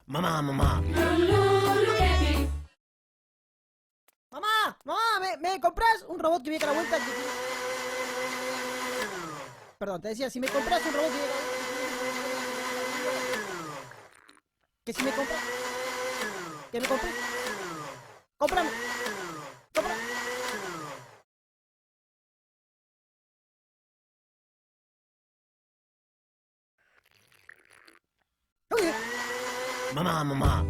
Mamá, mamá. Mamá, mamá, ¿me compras un robot que viene a la vuelta? Perdón, te decía, si me compras un robot que viene a la vuelta... Que si me compras... Que me compres... ¡Cómprame! ¡Cómprame! Uy, Mamá, mamá.